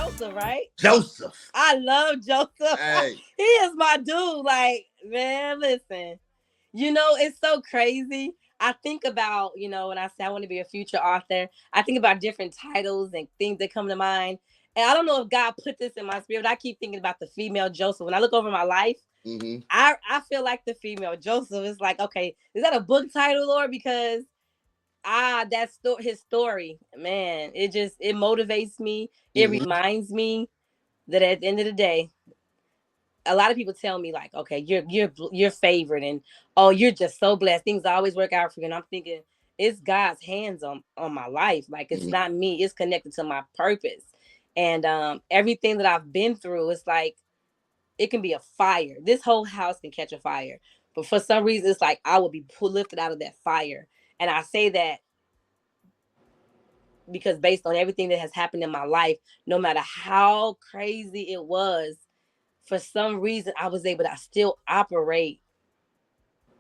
Joseph, right? Joseph. I love Joseph. Hey. He is my dude. Like, man, listen. It's so crazy. I think about, when I say I want to be a future author, I think about different titles and things that come to mind. And I don't know if God put this in my spirit, but I keep thinking about the female Joseph. When I look over my life, Mm-hmm. I feel like the female Joseph is like, okay, is that a book title, Lord? Because his story, man, it motivates me. It Mm-hmm. reminds me that at the end of the day, a lot of people tell me like, okay, you're favored, and oh, you're just so blessed. Things always work out for you. And I'm thinking it's God's hands on my life. Like it's Mm-hmm. not me. It's connected to my purpose. And everything that I've been through, it's like it can be a fire. This whole house can catch a fire. But for some reason, it's like I will be lifted out of that fire. And I say that because based on everything that has happened in my life, no matter how crazy it was, for some reason I was able to still operate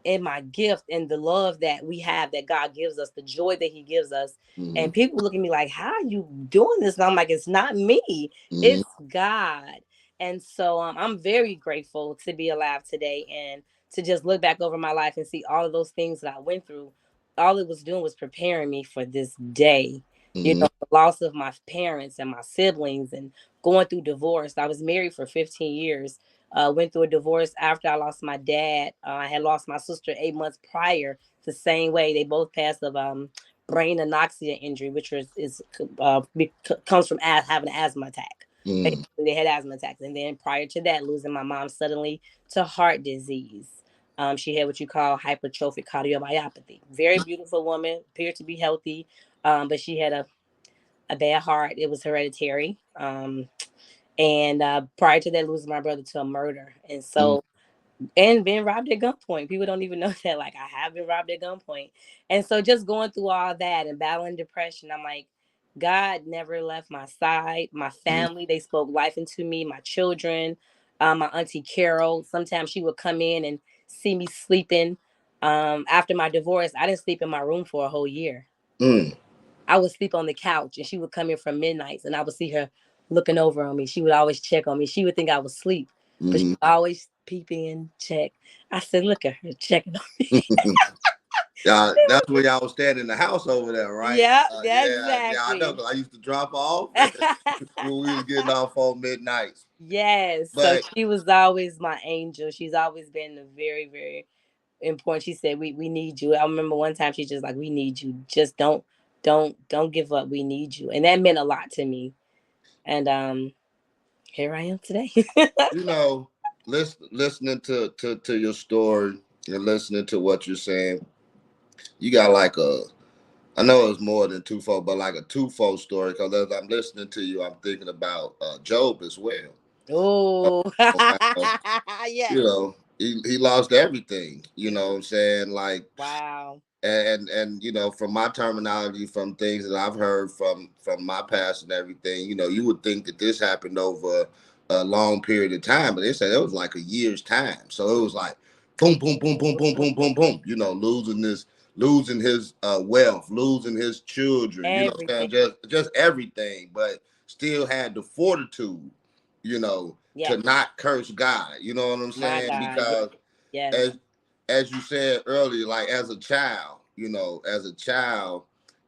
in my gift and the love that we have, that God gives us, the joy that he gives us. Mm-hmm. And people look at me like, how are you doing this? And I'm like, it's not me, Mm-hmm. it's God. And so I'm very grateful to be alive today and to just look back over my life and see all of those things that I went through. All it was doing was preparing me for this day. Mm-hmm. The loss of my parents and my siblings and going through divorce. I was married for 15 years. Went through a divorce after I lost my dad. I had lost my sister 8 months prior, the same way. They both passed of brain anoxia injury, which comes from having an asthma attack. Mm-hmm. Basically, they had asthma attacks, and then prior to that, losing my mom suddenly to heart disease. She had what you call hypertrophic cardiomyopathy. Very beautiful woman, appeared to be healthy, but she had a bad heart. It was hereditary. And prior to that, losing my brother to a murder. And so, and being robbed at gunpoint. People don't even know that. Like, I have been robbed at gunpoint. And so, just going through all that and battling depression, I'm like, God never left my side. My Mm-hmm. family, they spoke life into me. My children, my auntie Carol. Sometimes she would come in and see me sleeping. After my divorce, I didn't sleep in my room for a whole year. Mm-hmm. I would sleep on the couch, and she would come in from midnights, and I would see her looking over on me. She would always check on me. She would think I was asleep, but she Mm-hmm. would always peep in, check. I said, look at her checking on me. Yeah, that's where y'all was staying in the house over there, right? Yeah, Yeah, I know. exactly. 'Cause I used to drop off when we was getting off on midnights. Yes. So But she was always my angel. She's always been a very, very important. She said, we need you. I remember one time she's just like, we need you. Just don't give up. We need you. And that meant a lot to me. And here I am today. you know, listening to your story and listening to what you're saying, you got like I know it's more than twofold, but like a twofold story. Because as I'm listening to you, I'm thinking about Job as well. Oh, How, yes. he lost everything. You know what I'm saying? Like, Wow. and from my terminology, from things that I've heard from my past and everything, you would think that this happened over a long period of time, but they said it was like a year's time. So it was like boom, boom, boom, boom, boom, boom, boom, boom. Losing his wealth, losing his children. Everything. Just everything, but still had the fortitude, to Yes. not curse God. You know what I'm My saying? God. Yes. Because Yes. as you said earlier, like as a child,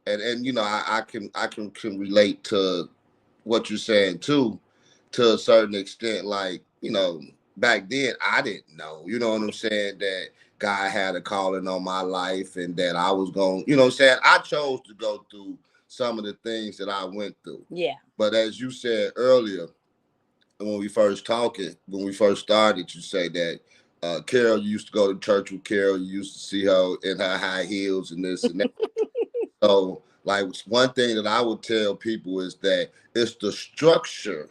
and I can relate to what you're saying too, to a certain extent. Like, back then I didn't know, you know what I'm saying, that God had a calling on my life and that I was going, what I'm saying, I chose to go through some of the things that I went through. Yeah. But as you said earlier, when we first started, you say that Carol, you used to go to church with Carol. You used to see her in her high heels and this and that. So, like, one thing that I would tell people is that it's the structure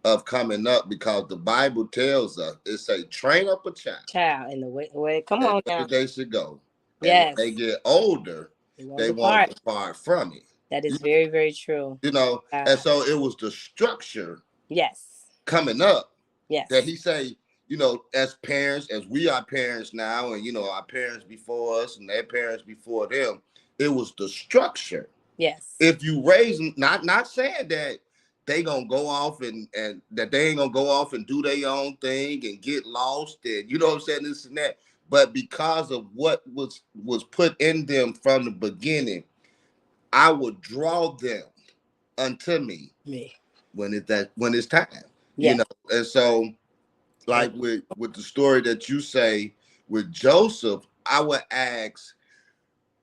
of coming up, because the Bible tells us, it say, train up a child Child in the way. Come and on way now. they should go. And when they Yes. get older, You won't they won't depart. depart from it. That is You, very, very true. and so it was the structure Yes. coming up that Yes. he say, as parents, as we are parents now, and our parents before us and their parents before them, it was the structure. Yes. If you raise them, not saying that they gonna go off and that they ain't gonna go off and do their own thing and get lost and you know what I'm saying, this and that. But because of what was put in them from the beginning, I would draw them unto me Me. when it's time, you Yes. know. And so, like with the story that you say with Joseph, I would ask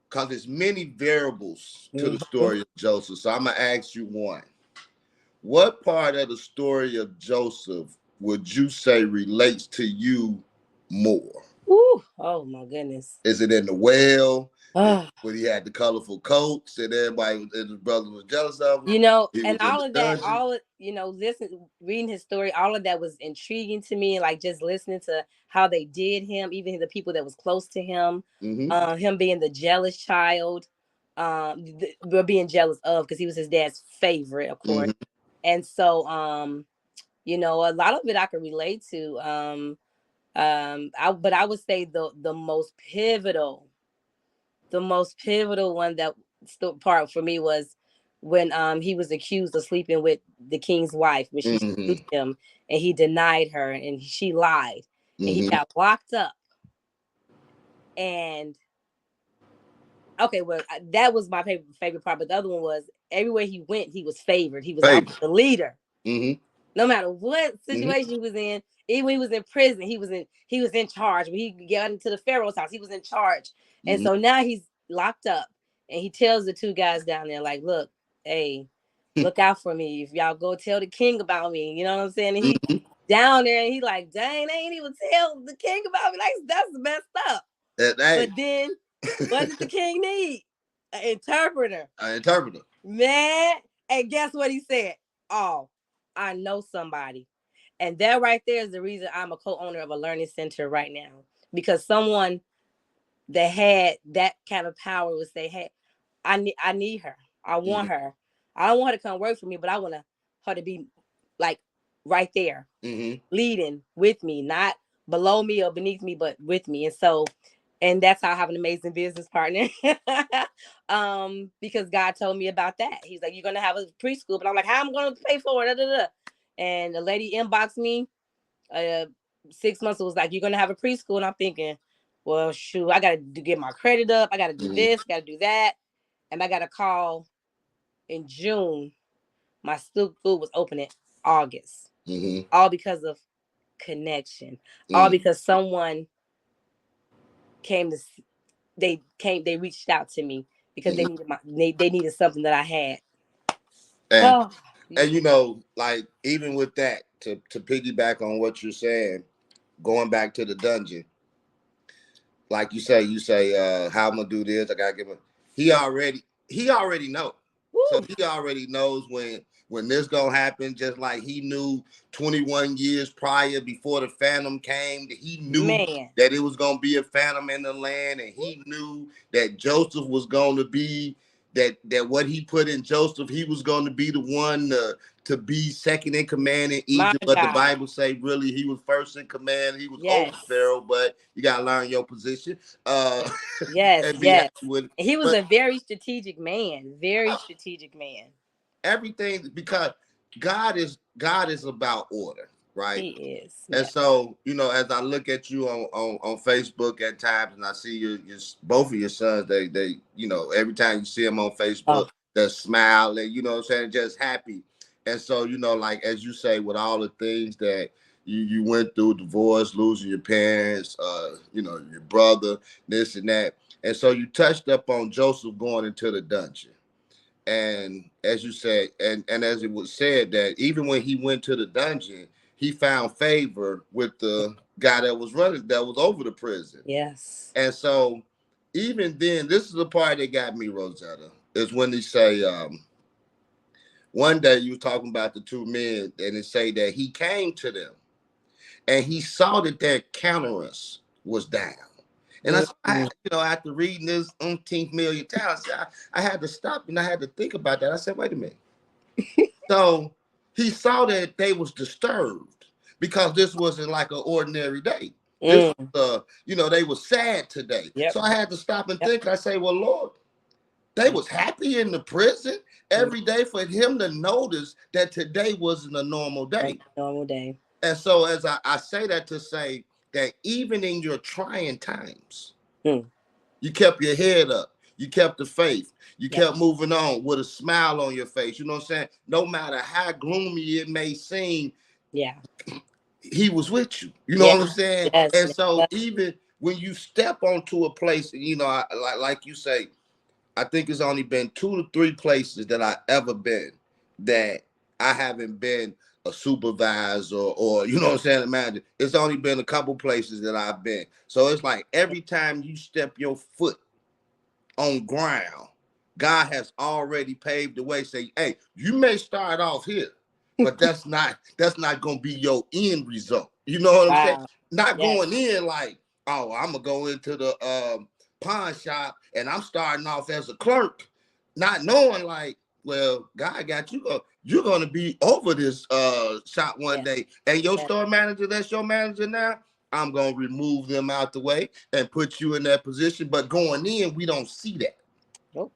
because there's many variables to the Mm-hmm. story of Joseph. So I'm gonna ask you one. What part of the story of Joseph would you say relates to you more? Ooh, oh my goodness. Is it in the well? Is Oh, when he had the colorful coats and everybody and his brother was jealous of him? you know, He and was in all the of that, dungeon. all of, you know, listen, reading his story, all of that was intriguing to me. Like just listening to how they did him, even the people that was close to Mm-hmm. him being the jealous child, being jealous of because he was his dad's favorite, of course. Mm-hmm. And so, you know, a lot of it I could relate to. But I would say the most pivotal one that part for me was when he was accused of sleeping with the king's wife when she Mm-hmm. seduced him and he denied her and she lied and he Mm-hmm. got locked up and okay, well, that was my favorite part, but the other one was everywhere he went he was favored, he was always Favor. the leader Mm-hmm. no matter what Mm-hmm. situation he was in. Even when he was in prison, he was in charge. When he got into the Pharaoh's house, he was in charge. And Mm-hmm. so now he's locked up, and he tells the two guys down there, like, "Look, hey, look out for me. If y'all go tell the king about me, you know what I'm saying?" And he Mm-hmm. down there, and he like, "Dang, they ain't even tell the king about me. Like that's messed up." Hey, But then, what did the king need? An interpreter, an interpreter. man. And guess what he said? Oh, I know somebody. And that right there is the reason I'm a co-owner of a learning center right now. Because someone that had that kind of power would say, "Hey, I need her. I Mm-hmm. want her. I don't want her to come work for me, but I want her to be like right there, Mm-hmm. leading with me, not below me or beneath me, but with me." And so, and that's how I have an amazing business partner. Because God told me about that. He's like, "You're gonna have a preschool," but I'm like, "How am I gonna pay for it?" Da, da, da. And the lady inboxed me 6 months. It was like, "You're gonna have a preschool," and I'm thinking, well, shoot, I gotta get my credit up. I gotta do Mm-hmm. this, gotta do that, and I got a call in June. My school was open in August, Mm-hmm. all because of connection, all Mm-hmm. because someone came to they reached out to me because Mm-hmm. they needed something that I had. And Oh, and you know, like even with that, to piggyback on what you're saying, going back to the dungeon, like you say, how I'm gonna do this, I gotta give him. He already know. So woo, he already knows when this gonna happen, just like he knew 21 years prior before the phantom came, that he knew man, that it was gonna be a phantom in the land, and he knew that Joseph was gonna be that what he put in Joseph, he was gonna be the one to be second in command in my Egypt. But the God, Bible say really he was first in command. He was over yes, Pharaoh, but you gotta learn your position uh, yes, and be happy yes. with it. And he was But a very strategic man, very strategic man. everything because God is about order, right? He is, And yeah. so, you know, as I look at you on Facebook at times, and I see your both of your sons, they you know, every time you see them on Facebook, Oh, they're smiling, you know what I'm saying, just happy. And so, you know, like as you say, with all the things that you went through, divorce, losing your parents, you know, your brother, this and that. And so you touched up on Joseph going into the dungeon. And as you said, and as it was said, that even when he went to the dungeon, he found favor with the guy that was running, that was over the prison. yes. And so even then, this is the part that got me, Rosetta, is when they say, one day you was talking about the two men, and it say that he came to them and he saw that their countenance was down. And I, Mm-hmm. you know, after reading this umpteenth million times, I had to stop and I had to think about that. I said, wait a minute. So he saw that they was disturbed because this wasn't like an ordinary day. This Mm. was, you know, they was sad today. Yep. So I had to stop and Yep. think. I say, well, Lord, they was happy in the prison. every day for him to notice that today wasn't a normal That's day. a normal day. And so, as I say that to say that even in your trying times, Hmm. you kept your head up. You kept the faith. You Yep. kept moving on with a smile on your face. You know what I'm saying? No matter how gloomy it may seem, Yeah. he was with you. You know Yeah. what I'm saying? Yes. And so Yes. even when you step onto a place, like you say, I think it's only been 2 to 3 places that I ever been that I haven't been a supervisor or you know what I'm saying, a manager. It's only been a couple places that I've been. So it's like every time you step your foot on ground, God has already paved the way. Say, hey, you may start off here, but that's not gonna be your end result. You know what I'm saying? Wow. Not Yes. going in like, oh, I'm gonna go into the pawn shop and I'm starting off as a clerk, not knowing like, well, God got you. You're gonna be over this shop one Yeah. day, and your Yes. store manager, that's your manager now. I'm gonna remove them out the way and put you in that position. But going in, we don't see that. Nope.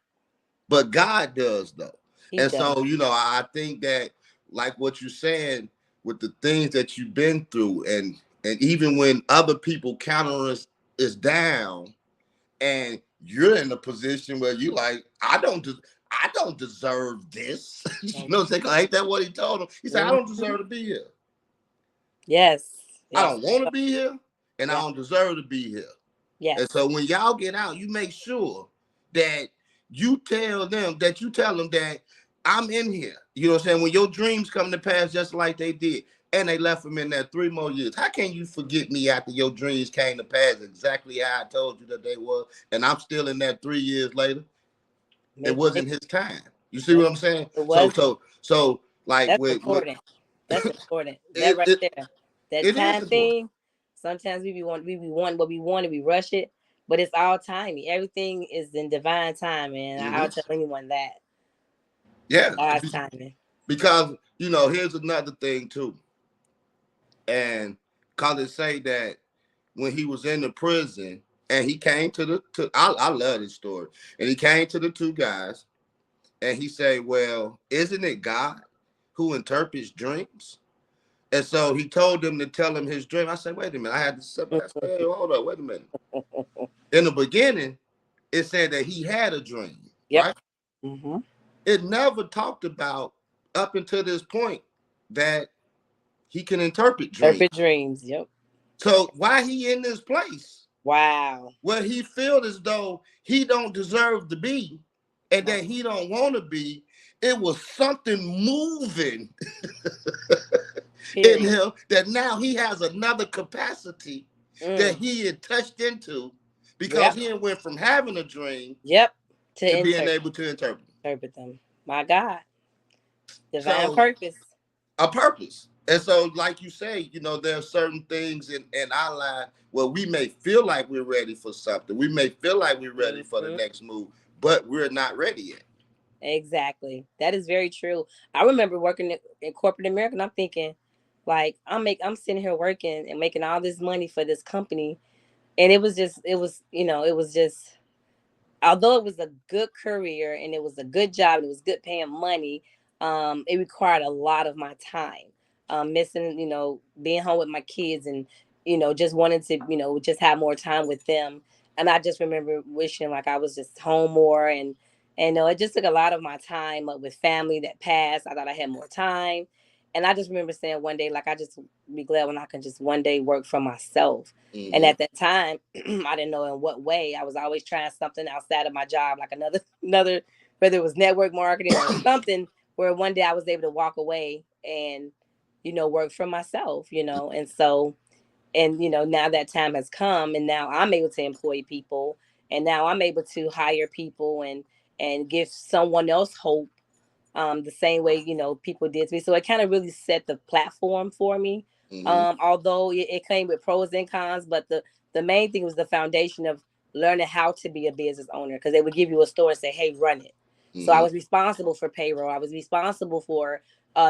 But God does though. He And does. so, I think that like what you're saying with the things that you've been through, and even when other people countenance is down and you're in a position where you like, I don't deserve this. You Nope. know what I'm saying? Ain't that what he told him? He said, I don't Mhm. deserve to be here. Yes. I Yes. don't want to be here, and I Yeah. don't deserve to be here. Yes. And so when y'all get out, you make sure that you tell them that I'm in here. You know what I'm saying? When your dreams come to pass just like they did, and they left them in there 3 more years. How can you forget me after your dreams came to pass exactly how I told you that they were, and I'm still in there 3 years later? It Make wasn't his time. You see nope. what I'm saying? It So wasn't. so so like That's with important. That's important. That it right it, there. That it is time important. thing. Sometimes we be want what we want and we rush it, but it's all timing. Everything is in divine time, and I'll Mm-hmm. tell anyone that Yeah, God's timing. because here's another thing too, and cause say that when he was in the prison and he came I love this story, and he came to the two guys and he said, well, isn't it God who interprets dreams? And so he told them to tell him his dream. I said, wait a minute, I had to sit back. I said, hey, hold up, wait a minute. In the beginning, it said that he had a dream, Yep. right? Mm-hmm. It never talked about up until this point that he can interpret dreams. Perfect dreams. Yep. So why he in this place Wow. where he feel as though he don't deserve to be and Wow. that he don't want to be, it was something moving in Period. him that now he has another capacity that Mm. he had touched into because Yep. he had went from having a dream Yep. To to being able to interpret. interpret them. My God. Divine So purpose. a purpose. And so, like you say, there are certain things in our life where we may feel like we're ready for something. We may feel like we're ready for the Mm-hmm. next move, but we're not ready yet. Exactly. That is very true. I remember working in corporate America, and I'm thinking, like, I'm sitting here working and making all this money for this company, and it was just, although it was a good career and it was a good job and it was good paying money, it required a lot of my time. Missing, being home with my kids and, just wanting to, just have more time with them. And I just remember wishing like I was just home more and it just took a lot of my time up with family that passed. I thought I had more time. And I just remember saying one day, like, I just be glad when I can just one day work for myself. And Mm-hmm. at that time, I didn't know in what way. I was always trying something outside of my job, like another, whether it was network marketing or something, where one day I was able to walk away and, work for myself, And so, and now that time has come, and now I'm able to employ people, and now I'm able to hire people and give someone else hope, the same way people did to me. So it kind of really set the platform for me. Mm-hmm. Although it came with pros and cons, but the main thing was the foundation of learning how to be a business owner, because they would give you a store and say, "Hey, run it." So I Mm-hmm. was responsible for payroll. I was responsible for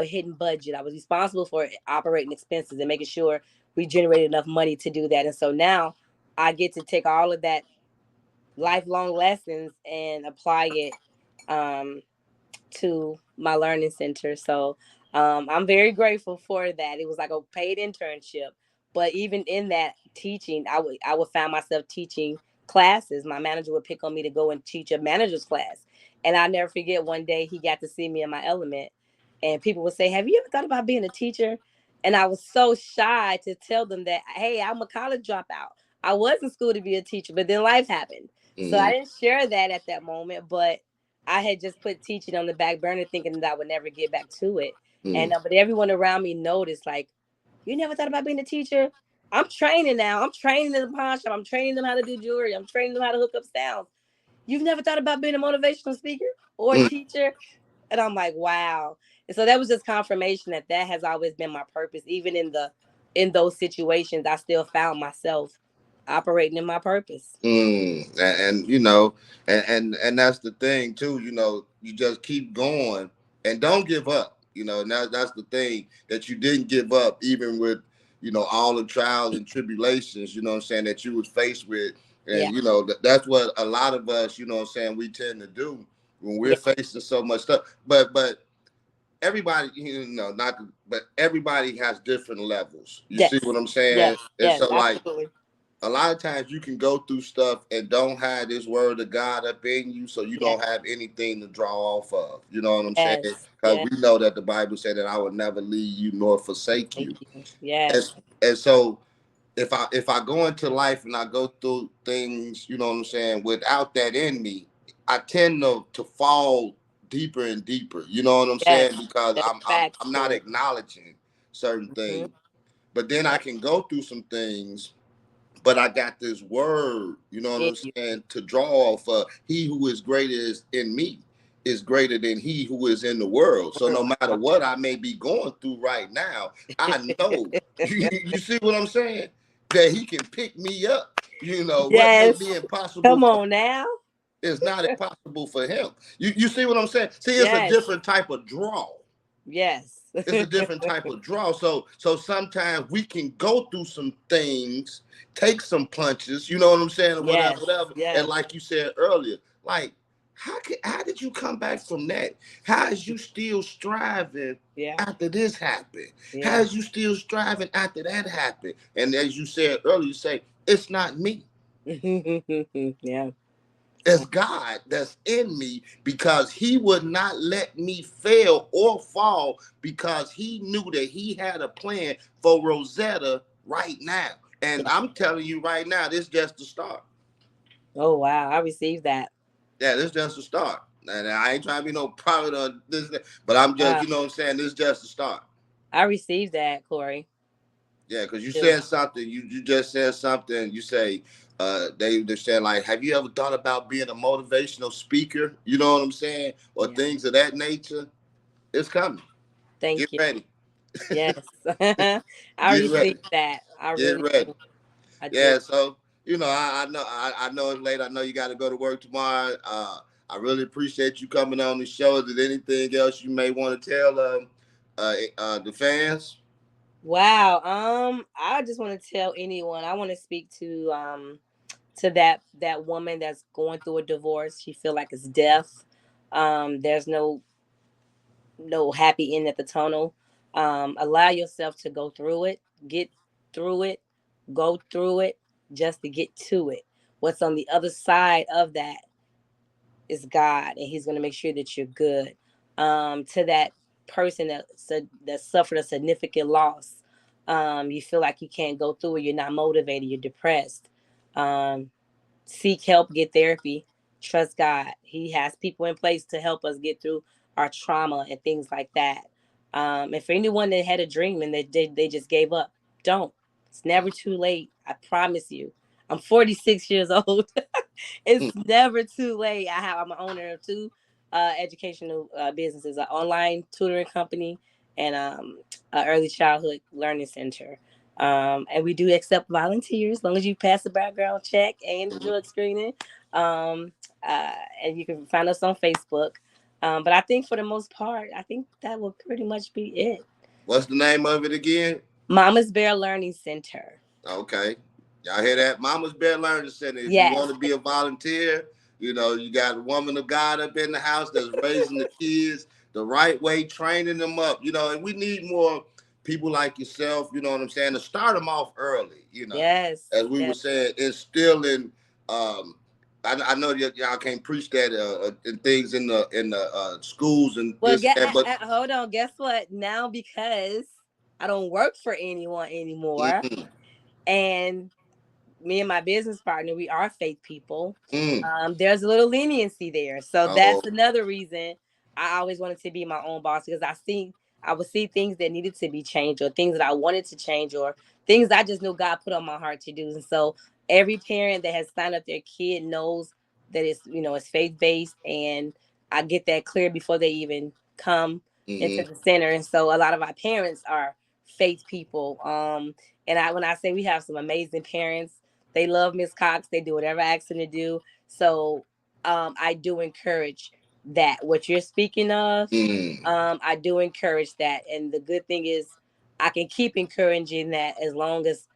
hidden budget. I was responsible for operating expenses and making sure we generated enough money to do that. And so now I get to take all of that lifelong lessons and apply it, um, to my learning center. So I'm very grateful for that. It was like a paid internship, but even in that teaching, I would find myself teaching classes. My manager would pick on me to go and teach a manager's class, and I never forget one day he got to see me in my element, and people would say, "Have you ever thought about being a teacher?" And I was so shy to tell them that, "Hey, I'm a college dropout. I was in school to be a teacher, but then life happened." So I Mm, didn't share that at that moment, but I had just put teaching on the back burner, thinking that I would never get back to it. And mm, but everyone around me noticed, like, you never thought about being a teacher. I'm training now. I'm training in the pawn shop. I'm training them how to do jewelry. I'm training them how to hook up sounds. You've never thought about being a motivational speaker or a mm, teacher? And I'm like, wow. And so that was just confirmation that that has always been my purpose. Even in those situations, I still found myself operating in my purpose. and you know, and that's the thing too. You know, you just keep going and don't give up. You know, and that's the thing, that you didn't give up even with, you know, all the trials and tribulations. You know what I'm saying, that you was faced with, Yeah. and you know that's what a lot of us, you know what I'm saying, we tend to do when we're Yeah. facing so much stuff. But everybody, you know, not, but everybody has different levels. You see Yes. what I'm Yes. saying? And Yes. so, like, Absolutely. a lot of times you can go through stuff and don't have this word of God up in you, so you Yes. don't have anything to draw off of. You know what I'm saying? Yes. Because Yes. we know that the Bible said that I will never leave you nor forsake Thank you. you. And, Yes. and so if I go into life and I go through things, you know what I'm saying, without that in me, I tend to fall deeper and deeper. You know what I'm saying? Yes. Because That's facts, I'm not Corey. acknowledging certain Hmm. things. But then I Yes. can go through some things, but I got this word, you know what In I'm you. saying, to draw off of. He who is greater is in me is greater than he who is in the world. So no matter what I may be going through right now, I know, you see what I'm saying? That he can pick me up. You know, what may Yes. be impossible Come for on now. is not impossible for him. You see what I'm saying? See, it's a Yes. different type of draw. Yes. It's a different type of draw. So sometimes we can go through some things, take some punches, you know what I'm saying, or whatever, Yes. whatever. And Yes. like you said earlier, like, how did you come back from that? How is you still striving Yeah. after this happened? How Yeah. is you still striving after that happened? And as you said earlier, you say, it's not me. Yeah. It's God that's in me, because he would not let me fail or fall, because he knew that he had a plan for Rosetta right now. And Yeah. I'm telling you right now, this is just the start. Oh wow. I received that. Yeah, this is just the start. And I ain't trying to be no prophet or this, that, but I'm just, Wow. you know what I'm saying, this is just the start. I received that, Corey. Yeah, because you Too. said something, you just said something, you say, they said, like, have you ever thought about being a motivational speaker? You know what I'm saying? Or Yeah. things of that nature. It's coming. Get Thank you. ready. Yes. I Get received ready. that. I Get really ready. do. I do. Yeah. So you know, I know it's late. I know you got to go to work tomorrow. I really appreciate you coming on the show. Is there anything else you may want to tell the fans? Wow. I just want to tell anyone. I want to speak to that woman that's going through a divorce. She feel like it's death. There's no happy end at the tunnel. Allow yourself to go through it, get through it, go through it, just to get to it. What's on the other side of that is God, and He's going to make sure that you're good. To that person that suffered a significant loss, you feel like you can't go through it. You're not motivated. You're depressed. Um, Seek help, get therapy, trust God. He has people in place to help us get through our trauma and things like that. And for anyone that had a dream and they just gave up, don't. It's never too late. I promise you. I'm 46 years old. It's Hmm. never too late. I'm an owner of two educational businesses, an online tutoring company and an early childhood learning center. And we do accept volunteers as long as you pass the background check and the drug screening. Um, uh, and you can find us on Facebook. But I think for the most part, I think that will pretty much be it. What's the name of it again? Mama's Bear Learning Center. Okay. Y'all hear that? Mama's Bear Learning Center. If you Yes. want to be a volunteer, You know, you got a woman of God up in the house that's raising the kids the right way, training them up. You know, and we need more people like yourself. You know what I'm saying? To start them off early. You know, Yes, as we were yes. saying, instilling. I know y'all can't preach that in things in the schools and Well, this and that, but hold on. Guess what? Now, because I don't work for anyone anymore, mm, and me and my business partner, we are faith people. mm, There's a little leniency there, so oh, that's another reason I always wanted to be my own boss, because I would see things that needed to be changed, or things that I wanted to change, or things I just knew God put on my heart to do. And so every parent that has signed up their kid knows that it's faith based, and I get that clear before they even come into mm, the center. And so a lot of our parents are faith people. And when I say we have some amazing parents, they love Miss Cox. They do whatever I ask them to do. So I do encourage that. What you're speaking of, mm, I do encourage that. And the good thing is, I can keep encouraging that as long as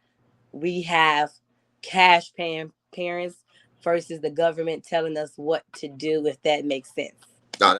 we have cash paying parents versus the government telling us what to do, if that makes sense.